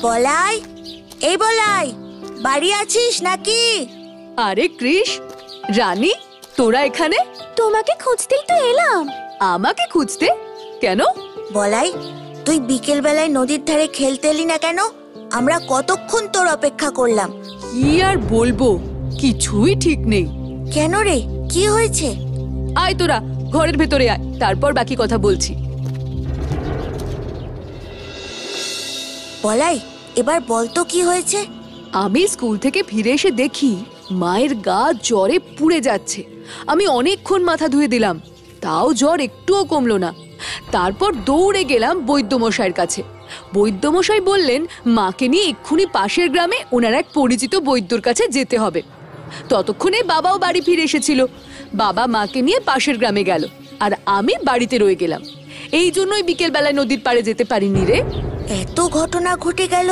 বলাই, এই বলাই, বাড়ি আছিস নাকি? আরে কৃষ, রানী, তোরা এখানে? তোমাকে খুঁজতেই তো এলাম। আমাকে খুঁজতে? কেন? বলাই, তুই বিকেল বেলায় নদীর ধারে খেলতে এলি না কেন? আমরা কতক্ষণ তোর অপেক্ষা করলাম। কি আর বলবো, কিছুই ঠিক নেই। কেন রে, কি হয়েছে? আয় তোরা ঘরের ভেতরে আয়, তারপর বাকি কথা বলছি। বলাই, এবার বলতো কি হয়েছে? আমি স্কুল থেকে ফিরে এসে দেখি মায়ের গা জ্বরে পুড়ে যাচ্ছে। আমি অনেকক্ষণ মাথা ধুয়ে দিলাম, তাও জ্বর একটুও কমলো না। তারপর দৌড়ে গেলাম বৈদ্যমশাইয়ের কাছে। বৈদ্যমশাই বললেন মাকে নিয়ে এক্ষুনি পাশের গ্রামে ওনার এক পরিচিত বৈদ্যর কাছে যেতে হবে। ততক্ষণে বাবাও বাড়ি ফিরে এসেছিল। বাবা মাকে নিয়ে পাশের গ্রামে গেল, আর আমি বাড়িতে রয়ে গেলাম। এই জন্যই বিকেল বেলায় নদীর পাড়ে যেতে পারিনি রে। এত ঘটনা ঘটে গেল,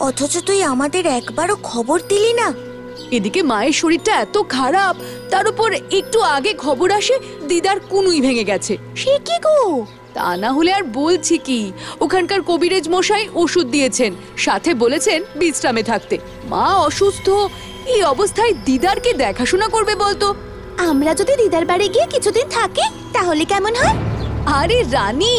অথচ তুই আমাদের একবারও খবর দিলি না। এদিকে মায়ের শরীরটা এত খারাপ, তার উপর একটু আগে খবর আসে দিদার কুনুই ভেঙে গেছে। সে কি গো? তা না হলে আর বলছি কি, ওখানকার কবিরাজ মশাই ওষুধ দিয়েছেন, সাথে বলেছেন বিশ্রামে থাকতে। মা অসুস্থ, এই অবস্থায় দিদারকে দেখাশোনা করবে বলতো? আমরা যদি দিদার বাড়ি গিয়ে কিছুদিন থাকি তাহলে কেমন হয়? আরে রানী,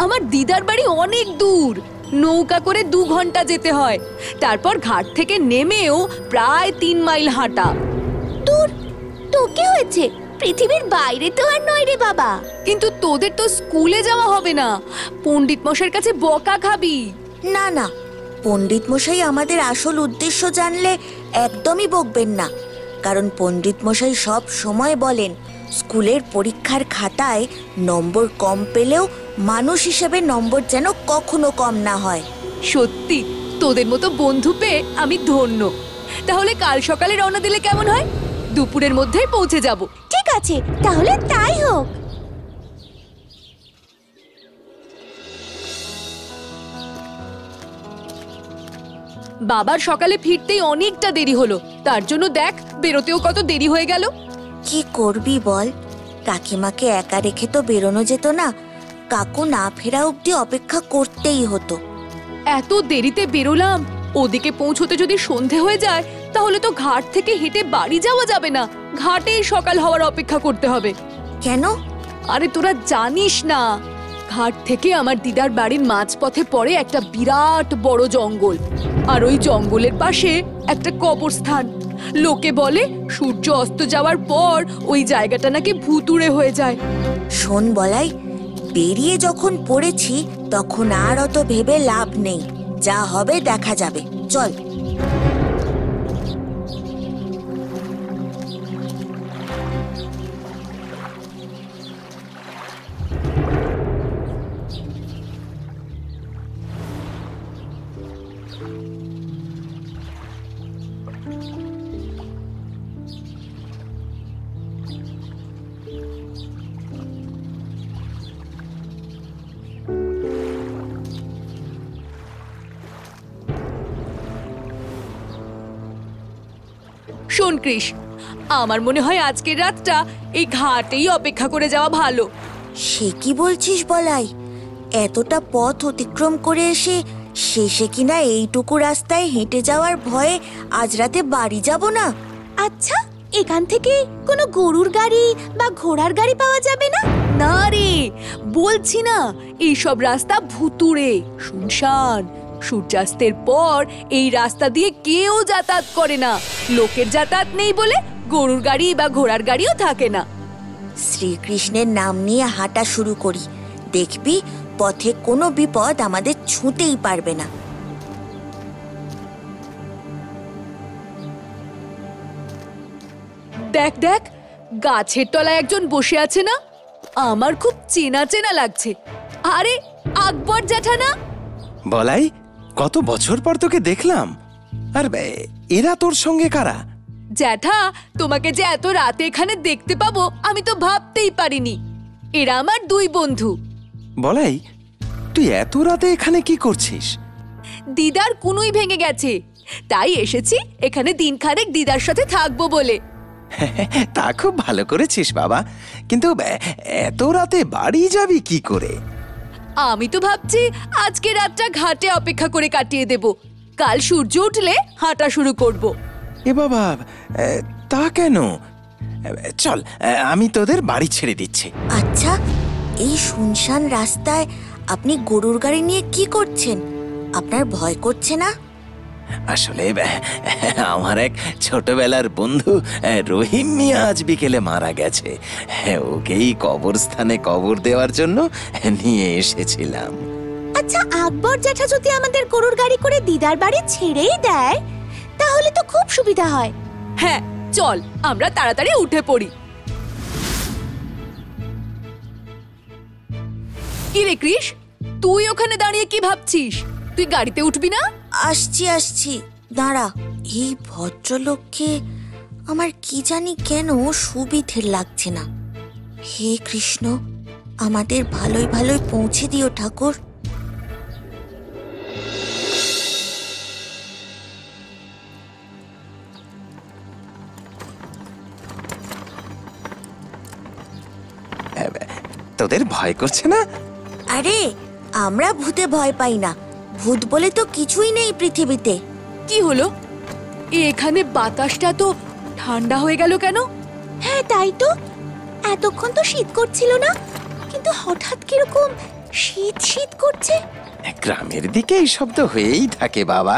আমার দিদার বাড়ি অনেক দূর, নৌকা করে 2 ঘন্টা যেতে হয়। তারপর ঘাট থেকে নেমেও প্রায় 3 মাইল হাঁটা। দূর তো কি হয়েছে, পৃথিবীর বাইরে তো আর নয় রে বাবা। কিন্তু তোদের তো স্কুলে যাওয়া হবে না, পণ্ডিত মশাইয়ের কাছে বকা খাবি। না না, পণ্ডিত মশাই আমাদের আসল উদ্দেশ্য জানলে একদমই বকবেন না। কারণ পণ্ডিত মশাই সব সময় বলেন, স্কুলের পরীক্ষার খাতায় নম্বর কম পেলেও মানুষ হিসেবে নম্বর যেন কখনো কম না হয়। সত্যি তোদের মতো বন্ধু পেয়ে আমি ধন্য। তাহলে কাল সকালে রওনা দিলে কেমন হয়? দুপুরের মধ্যেই পৌঁছে যাব। ঠিক আছে, তাহলে তাই হোক। বাবার সকালে ফিরতেই অনেকটা দেরি হলো, তার জন্য দেখ বেরোতেও কত দেরি হয়ে গেল। কি করবি বল, কাকিমাকে একা রেখে তো বেরোনো যেত না। কাকু না ফেরা অবধি অপেক্ষা করতেই হতো। এত দেরিতে বেরোলাম, ওদিকে পৌঁছতে যদি সন্ধে হয়ে যায় তাহলে তো ঘাট থেকে হেঁটে বাড়ি যাওয়া যাবে না, ঘাটেই সকাল হওয়ার অপেক্ষা করতে হবে। কেন? আরে তোরা জানিস না, ঘাট থেকে আমার দিদার বাড়ির মাঝপথে পড়ে একটা বিরাট বড় জঙ্গল, আর ওই জঙ্গলের পাশে একটা কবরস্থান। লোকে বলে সূর্য অস্ত যাওয়ার পর ওই জায়গাটা নাকি ভুতুড়ে হয়ে যায়। শোন বলাই, বেরিয়ে যখন পড়েছি তখন আর অত ভেবে লাভ নেই, যা হবে দেখা যাবে, চল। শোন কৃষ, আমার মনে হয় আজকের রাতটা এই ঘাটেই অপেক্ষা করে যাওয়া ভালো। সে কি বলছিস বলাই? এতটা পথ অতিক্রম করে এসে শেষে কিনা এইটুকু রাস্তায় হেঁটে যাওয়ার ভয়ে আজ রাতে বাড়ি যাব না? আচ্ছা, এখান থেকে কোনো গরুর গাড়ি বা ঘোড়ার গাড়ি পাওয়া যাবে না? না রে, বলছি না এইসব রাস্তা ভুতুড়ে, শুনশান। সূর্যাস্তের পর এই রাস্তা দিয়ে কেউ যাতায়াত করে না। লোকের যাতায়াত নেই বলে গরুর গাড়ি বা ঘোড়ার গাড়িও থাকে না। শ্রীকৃষ্ণের নাম নিয়ে হাঁটা শুরু করি, দেখবি পথে কোনো বিপদ আমাদের ছুঁতেই পারবে না। দেখ দেখ, গাছের তলায় একজন বসে আছে না? আমার খুব চেনা চেনা লাগছে। আরে আকবর জ্যাঠা না? বলাই, কত বছর পর তোকে দেখলাম। আর এরা তোর সঙ্গে কারা? জ্যাঠা, তোমাকে যে এত রাতে এখানে দেখতে পাবো আমি তো ভাবতেই পারিনি। এরা আমার 2 বন্ধু। বলাই, তুই এত রাতে এখানে কি করছিস? দিদার কুনুই ভেঙে গেছে, তাই এসেছি এখানে দিনখানেক দিদার সাথে থাকবো বলে। তা খুব ভালো করেছিস বাবা, কিন্তু এত রাতে বাড়ি যাবি কি করে? আমি তো ভাবছি আজকে রাতটা ঘাটে অপেক্ষা করে কাটিয়ে দেব, কাল সূর্য উঠলে হাঁটা শুরু করব। এ বাবা, তা কেন? চল, আমি তোদের বাড়ি ছেড়ে দিচ্ছি। আচ্ছা, এই শুনশান রাস্তায় আপনি গরুর গাড়ি নিয়ে কি করছেন? আপনার ভয় করছে না? আসলে আমার এক ছোটবেলার বন্ধু রহিম মিয়া আজ বিকেলে মারা গেছে। ওকেই কবরস্থানে কবর দেওয়ার জন্য নিয়ে এসেছিলাম। আচ্ছা, আকবর জ্যাঠা যদি আমাদের গরুর গাড়ি করে দিদার বাড়ি ছেড়েই দেয় তাহলে তো খুব সুবিধা হয়। হ্যাঁ চল, আমরা তাড়াতাড়ি উঠে পড়ি। কি রে কৃষ, তুই ওখানে দাঁড়িয়ে কি ভাবছিস? তুই গাড়িতে উঠবি না? আসছি, দাঁড়া। এই ভদ্রলোককে আমার কি জানি কেন সুবিধের লাগছে না। হে কৃষ্ণ, আমাদের ভালোই ভালোই পৌঁছে দিও ঠাকুর। তোদের ভয় করছে না? আরে, আমরা ভূতে ভয় পাই না। ভূত বলে তো কিছুই নেই পৃথিবীতে। কি হলো? এখানে বাতাসটা তো ঠান্ডা হয়ে গেল কেন? হ্যাঁ তাই তো, এতক্ষণ তো শীত করছিল না, কিন্তু হঠাৎ কিরকম শীত শীত করছে। গ্রামের দিকে এই শব্দ হয়েই থাকে বাবা।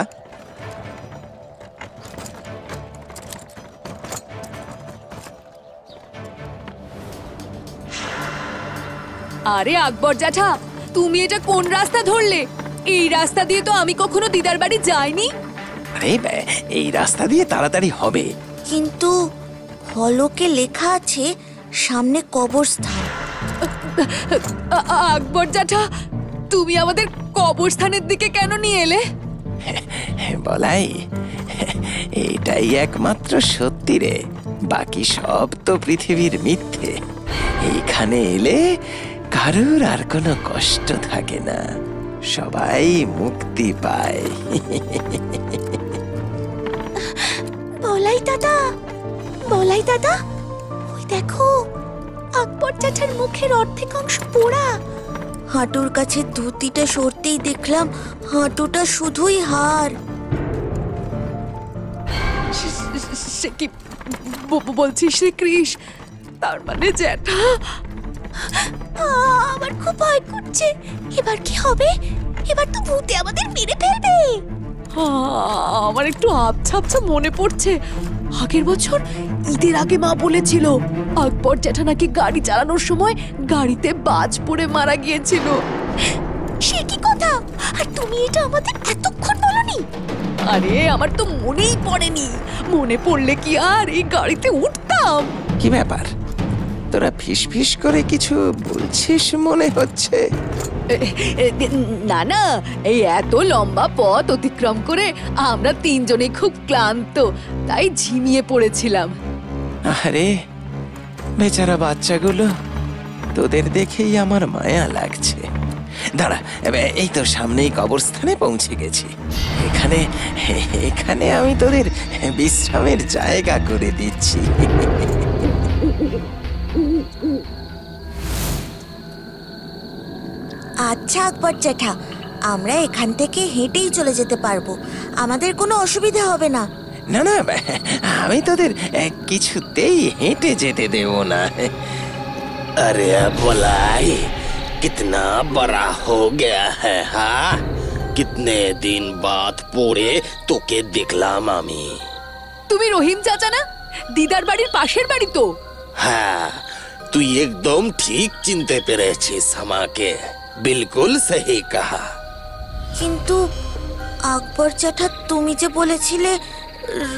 আরে আকবর জ্যাঠা, তুমি এটা কোন রাস্তা ধরলে? এই রাস্তা দিয়ে তো আমি কখনো দিদার বাড়ি যাইনি। আরে এই রাস্তা দিয়ে তাড়াতাড়ি হবে। কিন্তু ফলকে লেখা আছে সামনে কবরস্থান। আকবর জ্যাঠা, তুমি আমাদের কবরস্থানের দিকে কেন নিয়ে এলে? বলাই, এটাই একমাত্র সত্যি রে, বাকি সব তো পৃথিবীর মিথ্যে। এইখানে এলে কারুর আর কোনো কষ্ট থাকে না, সবাই মুক্তি পায়। বলাই দাদা, বলাই দাদা, ওই দেখো, আকবর জ্যাঠার মুখের অর্ধেক অংশ পোড়া। হাঁটুর কাছে ধুতিটা সরতেই দেখলাম হাঁটুটা শুধুই হাড়। সে কি বলছিস রে কৃষ? তার মানে জ্যাঠা? আমার খুব ভয় করছে। এবার কি হবে? এবার তো ভূতে আমাদের মেরে ফেলবে। আমার একটু আবছা আবছা মনে পড়ছে, আগের বছর ঈদের আগে মা বলেছিল আকবর জ্যাঠা নাকি গাড়ি চালানোর সময় গাড়িতে বাজ পড়ে মারা গিয়েছিল। সে কি কথা? আর তুমি এটা আমাদের এতক্ষণ বলনি? আরে আমার তো মনেই পড়েনি, মনে পড়লে কি আর এই গাড়িতে উঠতাম? কি ব্যাপার, তোরা ফিস ফিস করে কিছু বলছিস মনে হচ্ছে? না না, এই এত লম্বা পথ অতিক্রম করে আমরা তিনজনে খুব ক্লান্ত, তাই ঝিমিয়ে পড়েছিলাম। আরে বেচারা বাচ্চাগুলো, তোদের দেখেই আমার মায়া লাগছে। দাঁড়া, এই তো সামনেই কবরস্থানে পৌঁছে গেছি। এখানে এখানে আমি তোদের বিশ্রামের জায়গা করে দিচ্ছি। আচ্ছা আকবর জ্যাঠা, আমরা এখান থেকে হেঁটেই চলে যেতে পারবো, আমাদের কোনো অসুবিধা হবে না। না না, আমি তোদের কিছুতেই হেঁটে যেতে দেব না। अरे बोलाई, कितना बड़ा हो गया है। हाँ, कितने दिन बाद পড়ে তোকে দেখলাম আমি। তুমি রহিম চাচা না? দিদার বাড়ির পাশের বাড়ি তো। হ্যাঁ, তুই একদম ঠিক চিনতে পেরেছিস আমাকে, বিলকুল সহি কাহা। কিন্তু আকবর জ্যাঠা, তুমি যে বলেছিলে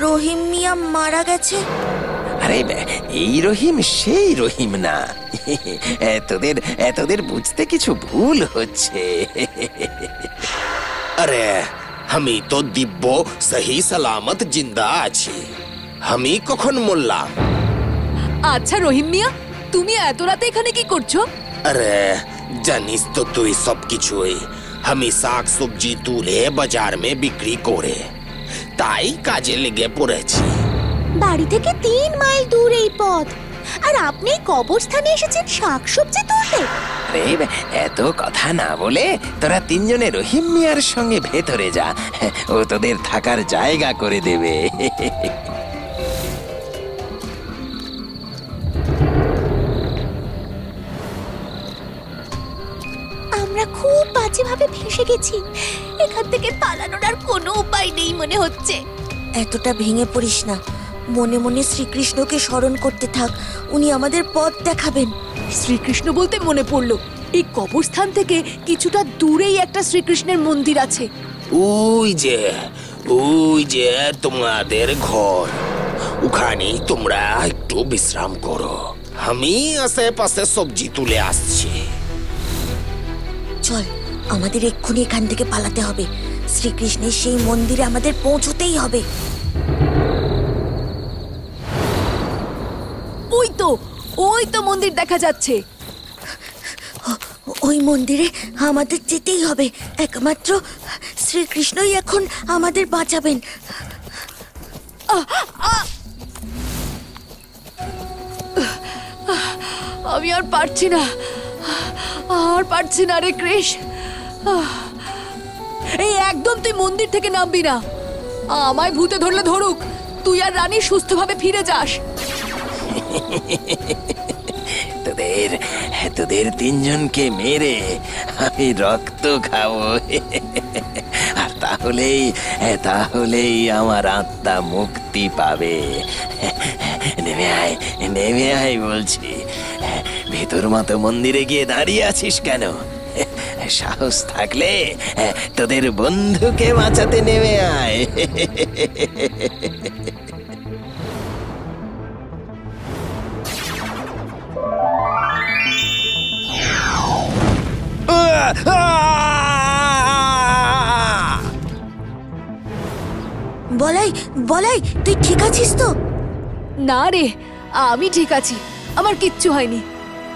রহিম মিয়া মারা গেছে। আরে এই রহিম সেই রহিম না। তোদের বুঝতে কিছু ভুল হচ্ছে। আরে আমি তো দিব্য সহি সালামত জিন্দা আছি, আমি কখন মরলাম? আচ্ছা রহিম মিয়া, তুমি এত রাতে এখানে কি করছো? আরে জানিস তো তুই সব কিছুই, আমি শাক সবজি তুলে বাজার মে বিক্রি করে, তাই কাজে লেগে পড়েছি। বাড়ি থেকে 3 মাইল দূর এই পথ, আর আপনি এই কবরস্থানে এসেছেন শাকসবজি তুলতে? আরে এত কথা না বলে তোরা তিনজনে রহিম মিয়ার সঙ্গে ভেতরে যা, ও তোদের থাকার জায়গা করে দেবে। আমরা খুব বাজেভাবে ফেঁসে গেছি। এখান থেকে পালানোর আর কোনো উপায় নেই মনে হচ্ছে। এতটা ভেঙে পড়িস না, মনে মনে শ্রীকৃষ্ণকে স্মরণ করতে থাক, উনি আমাদের পথ দেখাবেন। শ্রীকৃষ্ণ বলতে মনে পড়লো, এই কবরস্থান থেকে কিছুটা দূরেই একটা শ্রীকৃষ্ণের মন্দির আছে। ওই যে তোমাদের ঘর, ওখানেই তোমরা একটু বিশ্রাম করো। আমি আশেপাশে সবজি তুলে আসছি। চল, আমাদের এক্ষুনি এখান থেকে পালাতে হবে। শ্রীকৃষ্ণের সেই মন্দিরে আমাদের পৌঁছতেই হবে। ওই তো মন্দির দেখা যাচ্ছে। ওই মন্দিরে আমাদের যেতেই হবে, একমাত্র শ্রীকৃষ্ণই এখন আমাদের বাঁচাবেন। আমি আর পারছি না রে কৃষ। এই একদম তুই মন্দির থেকে নামবি না, আমায় ভূতে ধরলে ধরুক, তুই আর রানী সুস্থভাবে ফিরে যাস। তোদের তিনজনকে মেরে আমি রক্ত খাবো, আর তাহলেই আমার আত্মা মুক্তি পাবে। নেমে আয় বলছি। ভেতর মতো মন্দিরে গিয়ে দাঁড়িয়ে আছিস কেন? সাহস থাকলে তোদের বন্ধুকে বাঁচাতে নেমে আয়। বলাই, তুই ঠিক আছিস তো? না রে, আমি ঠিক আছি, আমার কিচ্ছু হয়নি।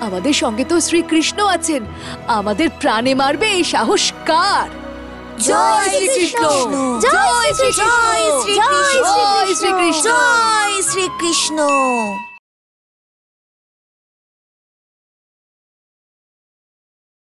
আমাদের সঙ্গে তো শ্রীকৃষ্ণ আছেন, আমাদের প্রাণে মারবে এই সাহস কার? জয় শ্রীকৃষ্ণ, জয় শ্রীকৃষ্ণ, জয় শ্রীকৃষ্ণ, জয় শ্রীকৃষ্ণ। জয় শ্রীকৃষ্ণ।